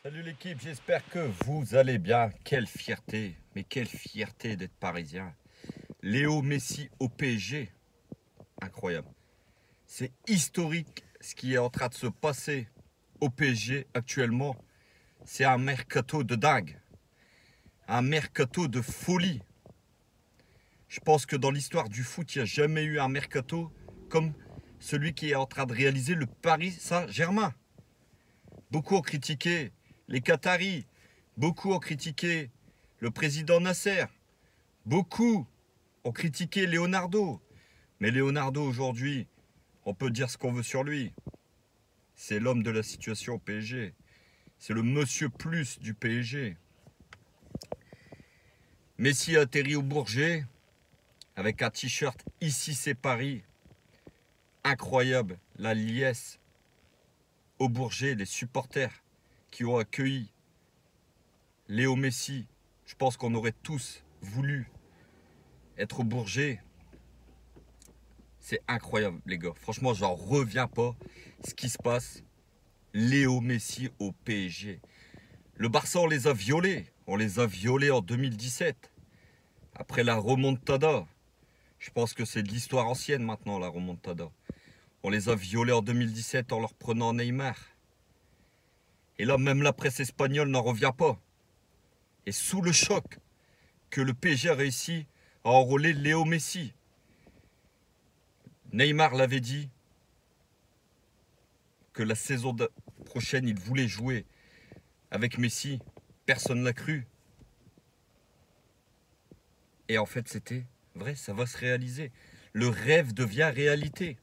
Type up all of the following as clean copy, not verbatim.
Salut l'équipe, j'espère que vous allez bien. Quelle fierté, mais quelle fierté d'être parisien. Léo Messi au PSG, incroyable. C'est historique ce qui est en train de se passer au PSG actuellement. C'est un mercato de dingue, un mercato de folie. Je pense que dans l'histoire du foot, il n'y a jamais eu un mercato comme celui qui est en train de réaliser le Paris Saint-Germain. Beaucoup ont critiqué les Qataris, beaucoup ont critiqué le président Nasser, beaucoup ont critiqué Leonardo. Mais Leonardo aujourd'hui, on peut dire ce qu'on veut sur lui. C'est l'homme de la situation au PSG. C'est le monsieur plus du PSG. Messi a atterri au Bourget avec un t-shirt Ici c'est Paris. Incroyable, la liesse au Bourget, les supporters qui ont accueilli Léo Messi. Je pense qu'on aurait tous voulu être au Bourget. C'est incroyable, les gars. Franchement, j'en reviens pas. Ce qui se passe. Léo Messi au PSG. Le Barça, on les a violés. On les a violés en 2017. Après la remontada. Je pense que c'est de l'histoire ancienne maintenant, la remontada. On les a violés en 2017 en leur prenant Neymar. Et là, même la presse espagnole n'en revient pas. Et sous le choc que le PSG a réussi à enrôler Léo Messi. Neymar l'avait dit que la saison prochaine, il voulait jouer avec Messi. Personne ne l'a cru. Et en fait, c'était vrai, ça va se réaliser. Le rêve devient réalité.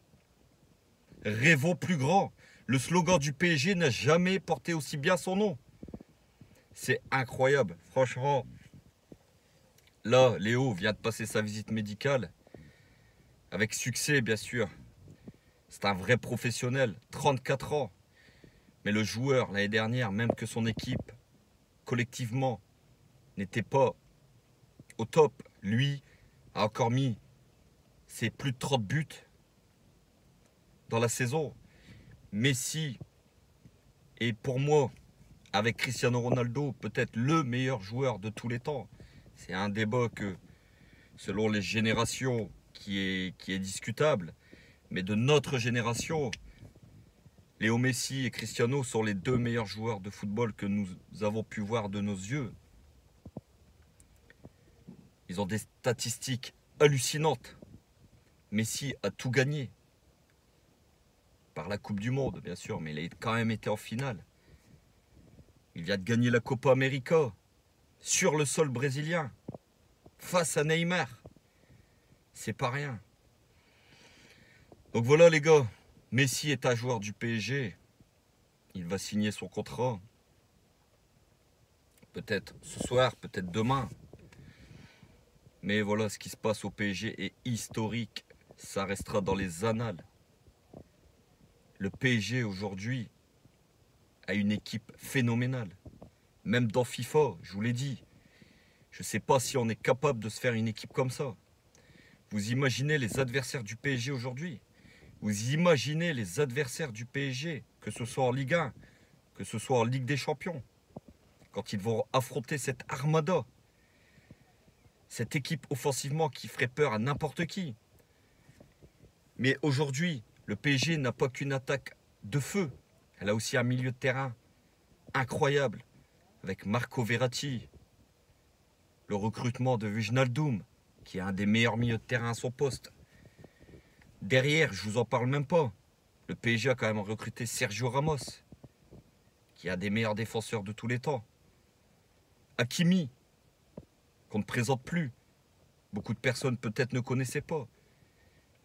Rêvons plus grand. Le slogan du PSG n'a jamais porté aussi bien son nom. C'est incroyable. Franchement, là, Léo vient de passer sa visite médicale. Avec succès, bien sûr. C'est un vrai professionnel. 34 ans. Mais le joueur, l'année dernière, même que son équipe, collectivement, n'était pas au top, lui a encore mis ses plus de 30 buts dans la saison. Messi est pour moi, avec Cristiano Ronaldo, peut-être le meilleur joueur de tous les temps. C'est un débat que, selon les générations, qui est discutable. Mais de notre génération, Léo Messi et Cristiano sont les deux meilleurs joueurs de football que nous avons pu voir de nos yeux. Ils ont des statistiques hallucinantes. Messi a tout gagné. Par la Coupe du Monde, bien sûr, mais il a quand même été en finale. Il vient de gagner la Copa América sur le sol brésilien, face à Neymar. C'est pas rien. Donc voilà les gars, Messi est un joueur du PSG. Il va signer son contrat. Peut-être ce soir, peut-être demain. Mais voilà, ce qui se passe au PSG est historique. Ça restera dans les annales. Le PSG aujourd'hui a une équipe phénoménale. Même dans FIFA, je vous l'ai dit. Je ne sais pas si on est capable de se faire une équipe comme ça. Vous imaginez les adversaires du PSG aujourd'hui? Vous imaginez les adversaires du PSG, que ce soit en Ligue 1, que ce soit en Ligue des Champions, quand ils vont affronter cette armada, cette équipe offensivement qui ferait peur à n'importe qui. Mais aujourd'hui, le PSG n'a pas qu'une attaque de feu. Elle a aussi un milieu de terrain incroyable, avec Marco Verratti, le recrutement de Wijnaldum, qui est un des meilleurs milieux de terrain à son poste. Derrière, je vous en parle même pas. Le PSG a quand même recruté Sergio Ramos, qui est un des meilleurs défenseurs de tous les temps. Hakimi, qu'on ne présente plus. Beaucoup de personnes peut-être ne connaissaient pas.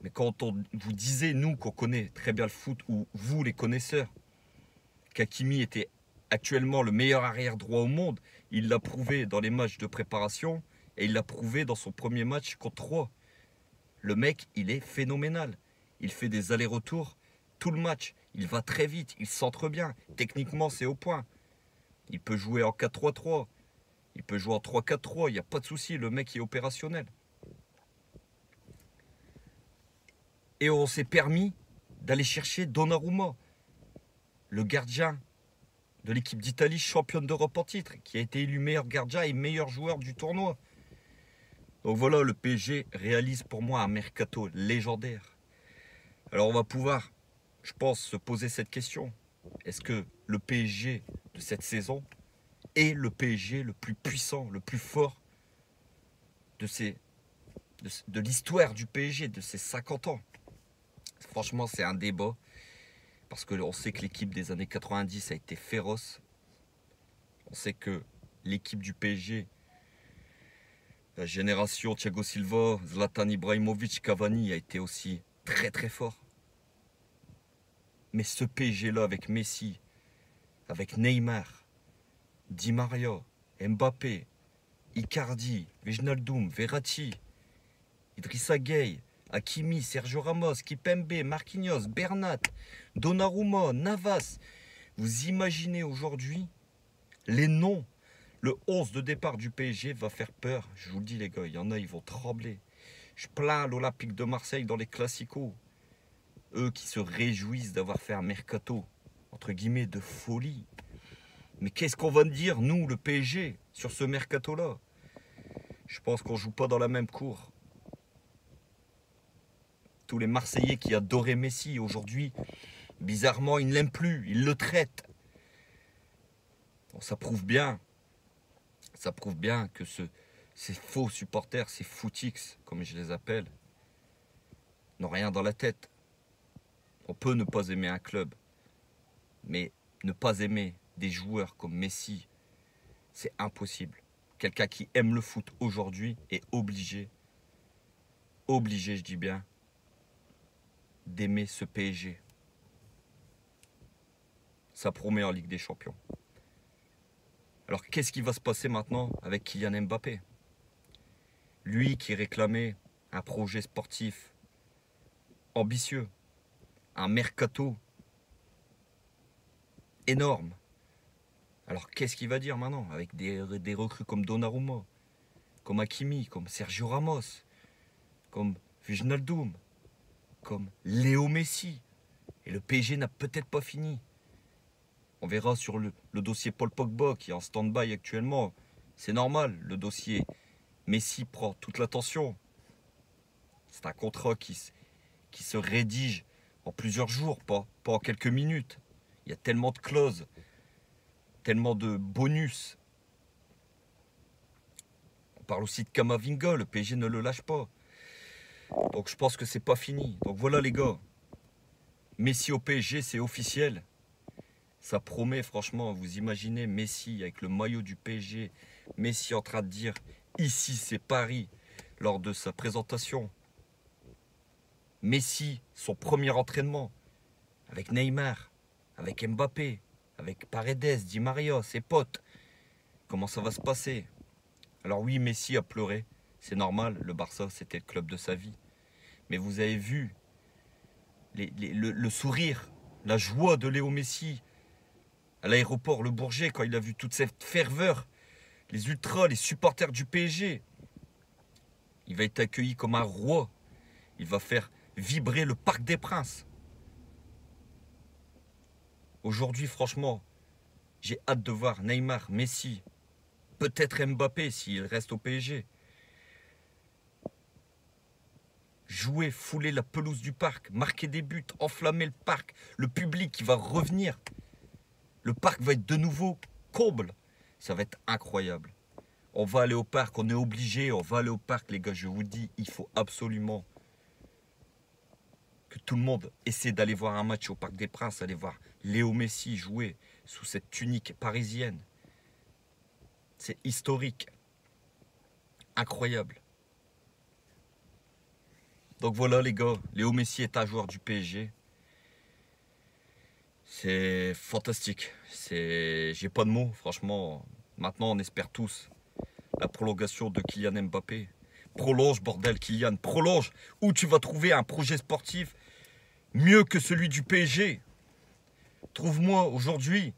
Mais quand on vous disait, nous, qu'on connaît très bien le foot, ou vous, les connaisseurs, qu'Hakimi était actuellement le meilleur arrière droit au monde, il l'a prouvé dans les matchs de préparation et il l'a prouvé dans son premier match contre Troyes. Le mec, il est phénoménal. Il fait des allers-retours tout le match. Il va très vite, il centre bien. Techniquement, c'est au point. Il peut jouer en 4-3-3. Il peut jouer en 3-4-3. Il n'y a pas de souci, le mec est opérationnel. Et on s'est permis d'aller chercher Donnarumma, le gardien de l'équipe d'Italie championne d'Europe en titre, qui a été élu meilleur gardien et meilleur joueur du tournoi. Donc voilà, le PSG réalise pour moi un mercato légendaire. Alors on va pouvoir, je pense, se poser cette question. Est-ce que le PSG de cette saison est le PSG le plus puissant, le plus fort de l'histoire du PSG, de ces 50 ans? Franchement, c'est un débat. Parce qu'on sait que l'équipe des années 90 a été féroce. On sait que l'équipe du PSG, la génération Thiago Silva, Zlatan Ibrahimovic, Cavani, a été aussi très très fort. Mais ce PSG-là avec Messi, avec Neymar, Di Maria, Mbappé, Icardi, Wijnaldum, Verratti, Idrissa Gueye, Hakimi, Sergio Ramos, Kipembe, Marquinhos, Bernat, Donnarumma, Navas. Vous imaginez aujourd'hui les noms. Le 11 de départ du PSG va faire peur. Je vous le dis les gars, il y en a, ils vont trembler. Je plains l'Olympique de Marseille dans les classicos. Eux qui se réjouissent d'avoir fait un mercato, entre guillemets, de folie. Mais qu'est-ce qu'on va dire, nous, le PSG, sur ce mercato-là? Je pense qu'on ne joue pas dans la même cour. Tous les Marseillais qui adoraient Messi, aujourd'hui, bizarrement, ils ne l'aiment plus, ils le traitent. Bon, ça prouve bien que ces faux supporters, ces footix, comme je les appelle, n'ont rien dans la tête. On peut ne pas aimer un club, mais ne pas aimer des joueurs comme Messi, c'est impossible. Quelqu'un qui aime le foot aujourd'hui est obligé, je dis bien, d'aimer ce PSG. Ça promet en Ligue des Champions. Alors qu'est-ce qui va se passer maintenant avec Kylian Mbappé? Lui qui réclamait un projet sportif ambitieux, un mercato énorme. Alors qu'est-ce qu'il va dire maintenant avec des recrues comme Donnarumma, comme Hakimi, comme Sergio Ramos, comme Wijnaldum, comme Léo Messi? Et le PSG n'a peut-être pas fini. On verra sur le dossier Paul Pogba qui est en stand-by actuellement. C'est normal, le dossier Messi prend toute l'attention. C'est un contrat qui se rédige en plusieurs jours, pas en quelques minutes. Il y a tellement de clauses, tellement de bonus. On parle aussi de Kamavinga, le PSG ne le lâche pas. Donc je pense que c'est pas fini. Donc voilà les gars, Messi au PSG, c'est officiel. Ça promet franchement, vous imaginez Messi avec le maillot du PSG, Messi en train de dire ici c'est Paris lors de sa présentation. Messi, son premier entraînement avec Neymar, avec Mbappé, avec Paredes, Di Maria, ses potes. Comment ça va se passer? Alors oui, Messi a pleuré, c'est normal, le Barça c'était le club de sa vie. Mais vous avez vu le sourire, la joie de Léo Messi à l'aéroport Le Bourget quand il a vu toute cette ferveur, les ultras, les supporters du PSG. Il va être accueilli comme un roi. Il va faire vibrer le Parc des Princes. Aujourd'hui, franchement, j'ai hâte de voir Neymar, Messi, peut-être Mbappé s'il reste au PSG. Jouer, fouler la pelouse du parc, marquer des buts, enflammer le parc, le public qui va revenir. Le parc va être de nouveau comble. Ça va être incroyable. On va aller au parc, on est obligé, on va aller au parc, les gars, je vous dis, il faut absolument que tout le monde essaie d'aller voir un match au Parc des Princes, aller voir Léo Messi jouer sous cette tunique parisienne. C'est historique. Incroyable. Donc voilà les gars, Léo Messi est un joueur du PSG. C'est fantastique. J'ai pas de mots, franchement. Maintenant, on espère tous la prolongation de Kylian Mbappé. Prolonge, bordel, Kylian, prolonge. Où tu vas trouver un projet sportif mieux que celui du PSG? Trouve-moi aujourd'hui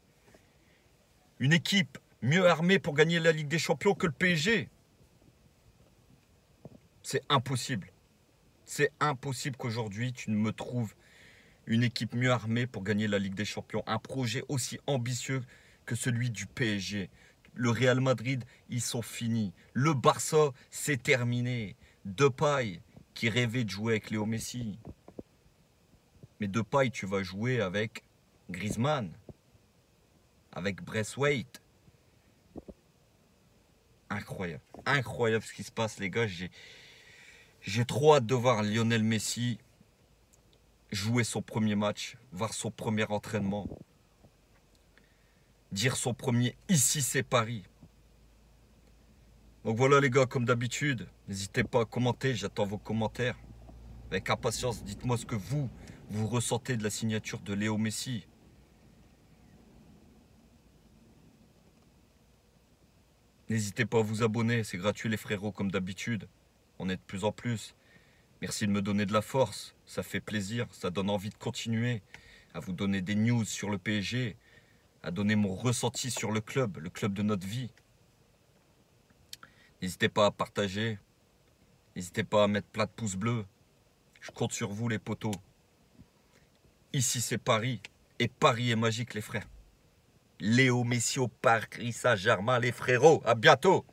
une équipe mieux armée pour gagner la Ligue des Champions que le PSG. C'est impossible. C'est impossible qu'aujourd'hui, tu ne me trouves une équipe mieux armée pour gagner la Ligue des Champions. Un projet aussi ambitieux que celui du PSG. Le Real Madrid, ils sont finis. Le Barça, c'est terminé. Depay, qui rêvait de jouer avec Léo Messi. Mais Depay, tu vas jouer avec Griezmann, avec Braithwaite. Incroyable. Incroyable ce qui se passe, les gars. J'ai trop hâte de voir Lionel Messi jouer son premier match, voir son premier entraînement, dire son premier « Ici, c'est Paris ». Donc voilà les gars, comme d'habitude, n'hésitez pas à commenter, j'attends vos commentaires. Avec impatience, dites-moi ce que vous ressentez de la signature de Léo Messi. N'hésitez pas à vous abonner, c'est gratuit les frérots comme d'habitude. On est de plus en plus. Merci de me donner de la force, ça fait plaisir, ça donne envie de continuer, à vous donner des news sur le PSG, à donner mon ressenti sur le club de notre vie. N'hésitez pas à partager, n'hésitez pas à mettre plein de pouces bleus. Je compte sur vous les potos. Ici c'est Paris, et Paris est magique les frères. Léo Messi au Paris Saint-Germain les frérots, à bientôt.